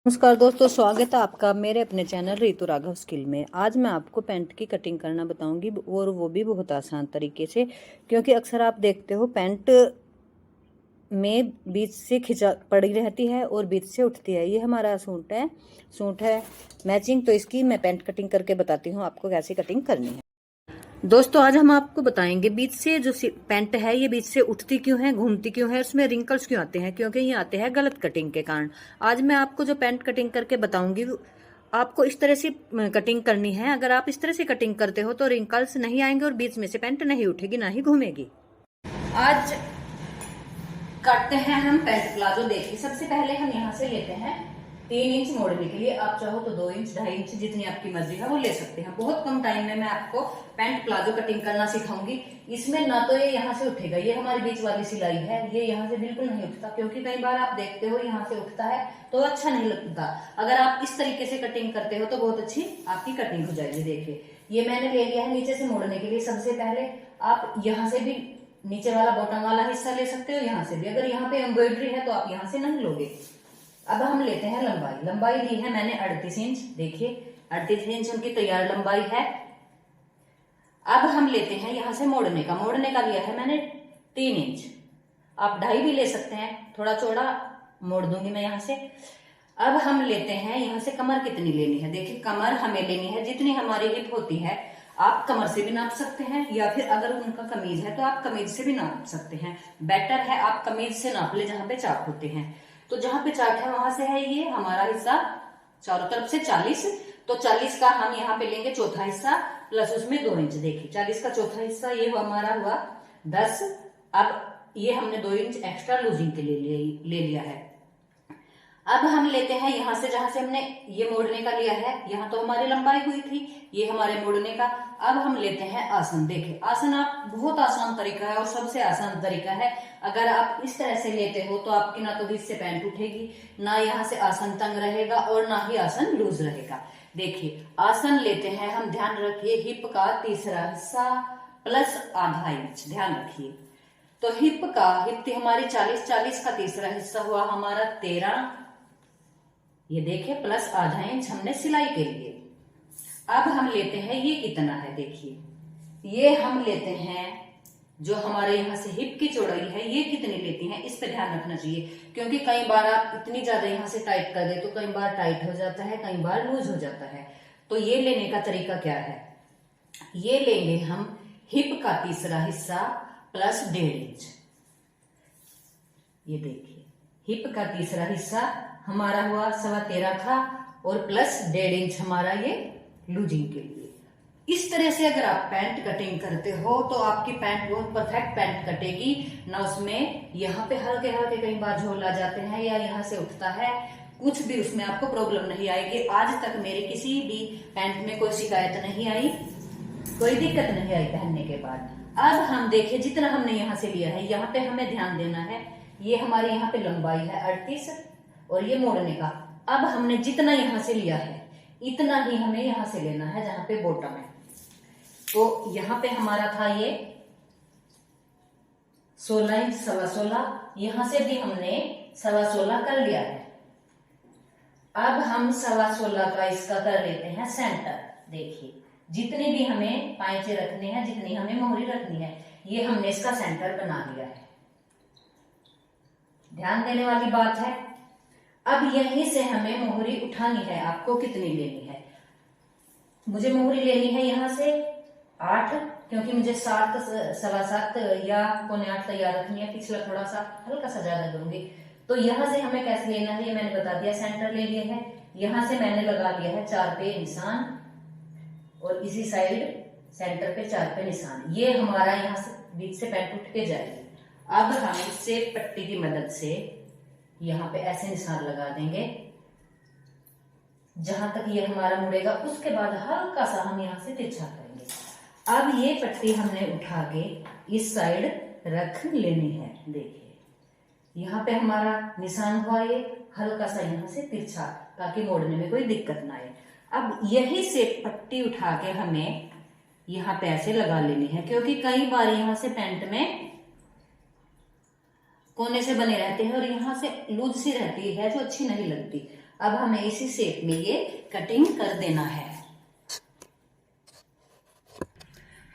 नमस्कार दोस्तों, स्वागत है आपका मेरे अपने चैनल रीतु राघव स्किल में। आज मैं आपको पैंट की कटिंग करना बताऊंगी और वो भी बहुत आसान तरीके से, क्योंकि अक्सर आप देखते हो पैंट में बीच से खिंचा पड़ी रहती है और बीच से उठती है। ये हमारा सूट है मैचिंग, तो इसकी मैं पैंट कटिंग करके बताती हूँ आपको कैसे कटिंग करनी है। दोस्तों, आज हम आपको बताएंगे बीच से जो पैंट है ये बीच से उठती क्यों है, घूमती क्यों है, उसमें रिंकल्स क्यों आते हैं, क्योंकि ये आते हैं गलत कटिंग के कारण। आज मैं आपको जो पैंट कटिंग करके बताऊंगी आपको इस तरह से कटिंग करनी है। अगर आप इस तरह से कटिंग करते हो तो रिंकल्स नहीं आएंगे और बीच में से पैंट नहीं उठेगी, ना ही घूमेगी। आज करते हैं हम पैंट प्लाजो। देखिए, सबसे पहले हम यहाँ से लेते हैं 3 इंच मोड़ने के लिए। आप चाहो तो 2 इंच, 2.5 इंच, जितनी आपकी मर्जी है वो ले सकते हैं। बहुत कम टाइम में मैं आपको पैंट प्लाजो कटिंग करना सिखाऊंगी। इसमें ना तो ये यहाँ से उठेगा, ये हमारी बीच वाली सिलाई है, ये यहाँ से बिल्कुल नहीं उठता, क्योंकि कई बार आप देखते हो यहाँ से उठता है तो अच्छा नहीं लगता। अगर आप इस तरीके से कटिंग करते हो तो बहुत अच्छी आपकी कटिंग हो जाएगी। देखिए, ये मैंने ले लिया है नीचे से मोड़ने के लिए। सबसे पहले आप यहाँ से भी नीचे वाला बॉटम वाला हिस्सा ले सकते हो, यहाँ से भी। अगर यहाँ पे एम्ब्रॉयडरी है तो आप यहाँ से नहीं लोगे। अब हम लेते हैं लंबाई। लंबाई ली है मैंने 38 इंच। देखिए, 38 इंच उनकी तैयार लंबाई है। अब हम लेते हैं यहाँ से मोड़ने का। मोड़ने का लिया है मैंने 3 इंच। आप 2.5 भी ले सकते हैं, थोड़ा चौड़ा मोड़ दूंगी मैं यहाँ से। अब हम लेते हैं यहाँ से कमर कितनी लेनी है। देखिए, कमर हमें लेनी है जितनी हमारी हिप होती है। आप कमर से भी नाप सकते हैं, या फिर अगर उनका कमीज है तो आप कमीज से भी नाप सकते हैं। बेटर है आप कमीज से नाप ले, जहां पे चाक होते हैं। तो जहां पे चाक है वहां से है ये हमारा हिस्सा चारों तरफ से 40। तो 40 का हम यहाँ पे लेंगे चौथा हिस्सा, प्लस उसमें 2 इंच। देखिए, 40 का चौथा हिस्सा ये हमारा हुआ 10। अब ये हमने 2 इंच एक्स्ट्रा लूजिंग के लिए ले लिया है। अब हम लेते हैं यहाँ से, जहां से हमने ये मोड़ने का लिया है, यहाँ तो हमारी लंबाई हुई थी, ये हमारे मोड़ने का। अब हम लेते हैं आसन। देखिए, आसन आप बहुत आसान तरीका है और सबसे आसान तरीका है। अगर आप इस तरह से लेते हो तो आपकी ना तो बीच से पैंट उठेगी, ना यहाँ से आसन तंग रहेगा और ना ही आसन लूज रहेगा। देखिए, आसन लेते हैं हम, ध्यान रखिए, हिप का तीसरा हिस्सा प्लस आधा इंच, ध्यान रखिए। तो हिप थी हमारी 40 का तीसरा हिस्सा हुआ हमारा 13। ये देखिए, प्लस आधा इंच हमने सिलाई के लिए। अब हम लेते हैं ये कितना है। देखिए, ये हम लेते हैं जो हमारे यहाँ से हिप की चौड़ाई है, ये कितनी लेती हैं इस पे ध्यान रखना चाहिए, क्योंकि कई बार आप इतनी ज्यादा यहाँ से टाइट कर दे तो कई बार टाइट हो जाता है, कई बार लूज हो जाता है। तो ये लेने का तरीका क्या है, ये लेंगे हम हिप का तीसरा हिस्सा प्लस 1.5 इंच। ये देखिए, हिप का तीसरा हिस्सा हमारा हुआ 13.25 था और प्लस 1.5 इंच हमारा ये लूजिंग के लिए। इस तरह से अगर आप पैंट कटिंग करते हो तो आपकी पैंट बहुत परफेक्ट पैंट कटेगी। ना उसमें यहाँ पे हल्के हल्के कई बार झोल आ जाते हैं या यहाँ से उठता है, कुछ भी उसमें आपको प्रॉब्लम नहीं आएगी। आज तक मेरे किसी भी पैंट में कोई शिकायत नहीं आई, कोई दिक्कत नहीं आई पहनने के बाद। अब हम देखिए, जितना हमने यहाँ से लिया है, यहाँ पे हमें ध्यान देना है। ये हमारी यहाँ पे लंबाई है 38 और ये मोड़ने का। अब हमने जितना यहाँ से लिया है इतना ही हमें यहाँ से लेना है, जहां पे बॉटम है। तो यहाँ पे हमारा था ये 16 इंच, 16.25। यहां से भी हमने 16.25 कर लिया है। अब हम 16.25 का इसका कर लेते हैं सेंटर। देखिए, जितने भी हमें पाइचे रखने हैं, जितनी हमें मोहरी रखनी है, ये हमने इसका सेंटर बना लिया है। ध्यान देने वाली बात है। अब यहीं से हमें मोहरी उठानी है। आपको कितनी लेनी है, मुझे मोहरी लेनी है यहाँ से 8, क्योंकि मुझे 7, 7.25 या 7.25 तैयार रखनी है। पिछला थोड़ा सा हल्का सा ज्यादा करूंगी। तो यहाँ से हमें कैसे लेना है ये मैंने बता दिया। सेंटर ले लिया है, यहाँ से मैंने लगा लिया है 4 पे निशान और इसी साइड सेंटर पे 4 पे निशान। ये हमारा यहाँ से बीच से पैंट उठ के जाएगी। अब हम इससे पट्टी की मदद से यहाँ पे ऐसे निशान लगा देंगे जहां तक ये हमारा मुड़ेगा। उसके बाद हल्का सा हम यहाँ से तिरछा करेंगे। अब ये पट्टी हमने उठा के इस साइड रख लेनी है। देखिए, यहाँ पे हमारा निशान हुआ, ये हल्का सा यहाँ से तिरछा, ताकि मोड़ने में कोई दिक्कत ना आए। अब यही से पट्टी उठा के हमें यहाँ पे ऐसे लगा लेनी है, क्योंकि कई बार यहाँ से पैंट में कोने से बने रहते हैं और यहाँ से लूज सी रहती है जो अच्छी नहीं लगती। अब हमें इसी शेप में ये कटिंग कर देना है।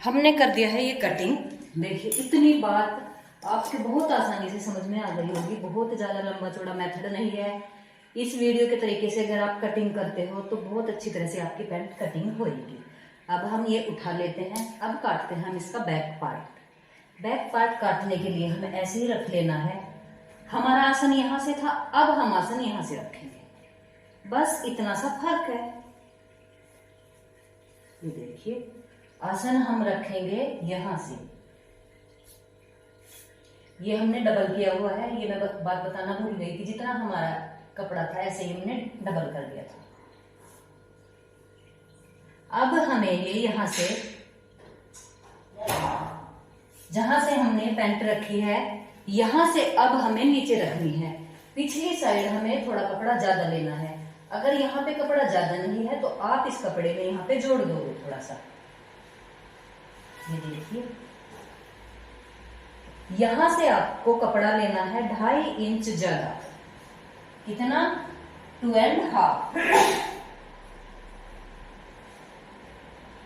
हमने कर दिया है ये कटिंग। देखिए इतनी बात आपके बहुत आसानी से समझ में आ गई होगी, बहुत ज्यादा लंबा चौड़ा मेथड नहीं है। इस वीडियो के तरीके से अगर आप कटिंग करते हो तो बहुत अच्छी तरह से आपकी पैंट कटिंग होगी। अब हम ये उठा लेते हैं। अब काटते हैं हम इसका बैक पार्ट। बैक पार्ट काटने के लिए हमें ऐसे ही रख लेना है। हमारा आसन यहां से था, अब हम आसन यहां से रखेंगे, बस इतना सा फर्क है। ये देखिए आसन हम रखेंगे यहां से। ये हमने डबल किया हुआ है, ये मैं बात बताना भूल गई कि जितना हमारा कपड़ा था ऐसे ही हमने डबल कर दिया था। अब हमें ये यहां से, जहां से हमने पैंट रखी है, यहां से अब हमें नीचे रखनी है। पिछली साइड हमें थोड़ा कपड़ा ज्यादा लेना है। अगर यहाँ पे कपड़ा ज्यादा नहीं है तो आप इस कपड़े में यहाँ पे जोड़ दोगे थोड़ा सा। ये देखिए यहां से आपको कपड़ा लेना है 2.5 इंच ज्यादा। कितना? 2.5।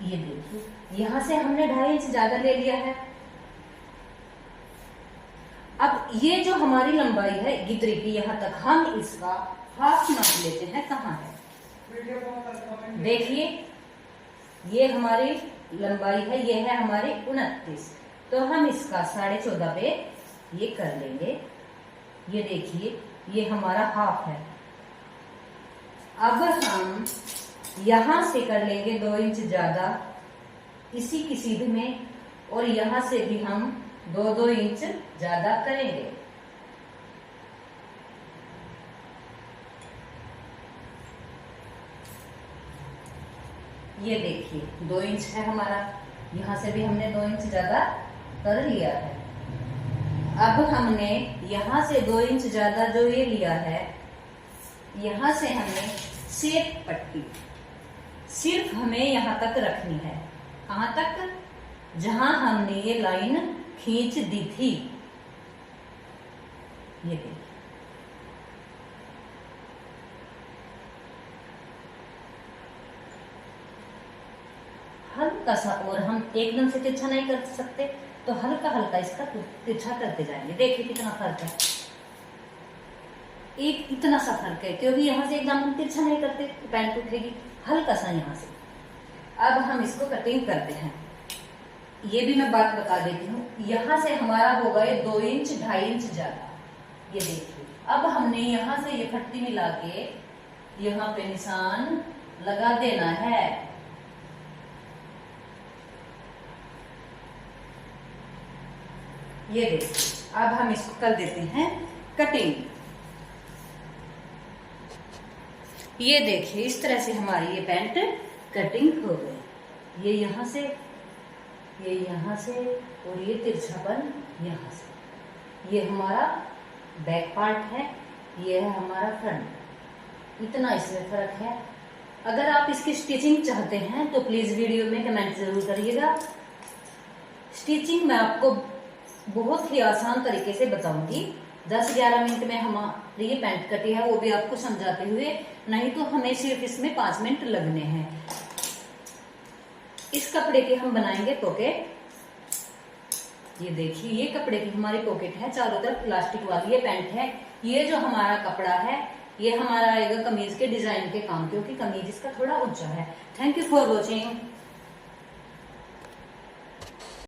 ये देखिए यहां से हमने 2.5 इंच ज्यादा ले लिया है। अब ये जो हमारी लंबाई है गितरी की यहां तक, हम इसका हाफ नाप लेते हैं। कहाँ है? देखिए ये हमारी लंबाई है, ये है हमारी 29, तो हम इसका 14.5 पे ये कर लेंगे। ये देखिए ये हमारा हाफ है। अब हम यहां से कर लेंगे 2 इंच ज्यादा इसी की सीध में, और यहां से भी हम 2 इंच ज्यादा करेंगे। ये देखिए 2 इंच है हमारा, यहां से भी हमने 2 इंच ज्यादा कर लिया है। अब हमने यहां से 2 इंच ज्यादा जो ये लिया है, यहां से हमें शेप पट्टी सिर्फ हमें यहां तक रखनी है। कहां तक? जहां हमने ये लाइन खींच दी थी। ये देखिए हल्का सा, और हम एकदम से तिरछा नहीं कर सकते तो हल्का हल्का इसका तिरछा करते जाएंगे। देखिए कितना फर्क है, एक इतना सा फर्क है, क्योंकि यहां से एकदम हम तिरछा नहीं करते तो पैंट उठेगी। हल्का सा यहां से। अब हम इसको कटिंग करते हैं। ये भी मैं बात बता देती हूँ, यहां से हमारा होगा ये 2 इंच 2.5 इंच ज्यादा। ये देखिए अब हमने यहां से ये पट्टी मिला के यहाँ पे निशान लगा देना है। ये देखिए अब हम इसको कर देते हैं कटिंग। ये देखिए इस तरह से हमारी ये पैंट कटिंग हो गई। ये यहाँ से, ये यहाँ से, और ये तिरछापन यहाँ से। ये हमारा बैक पार्ट है, ये है हमारा फ्रंट। इतना इसमें फर्क है। अगर आप इसकी स्टिचिंग चाहते हैं तो प्लीज वीडियो में कमेंट जरूर करिएगा। स्टिचिंग मैं आपको बहुत ही आसान तरीके से बताऊंगी। 10-11 मिनट में हमारी ये पैंट कटी है, वो भी आपको समझाते हुए, नहीं तो हमें सिर्फ इसमें 5 मिनट लगने हैं। इस कपड़े के हम बनाएंगे पॉकेट। ये देखिए ये कपड़े की हमारी पॉकेट है, चारों तरफ प्लास्टिक वाली ये पैंट है। ये जो हमारा कपड़ा है ये हमारा आएगा कमीज के डिजाइन के काम, क्योंकि कमीज इसका थोड़ा ऊंचा है। Thank you for watching.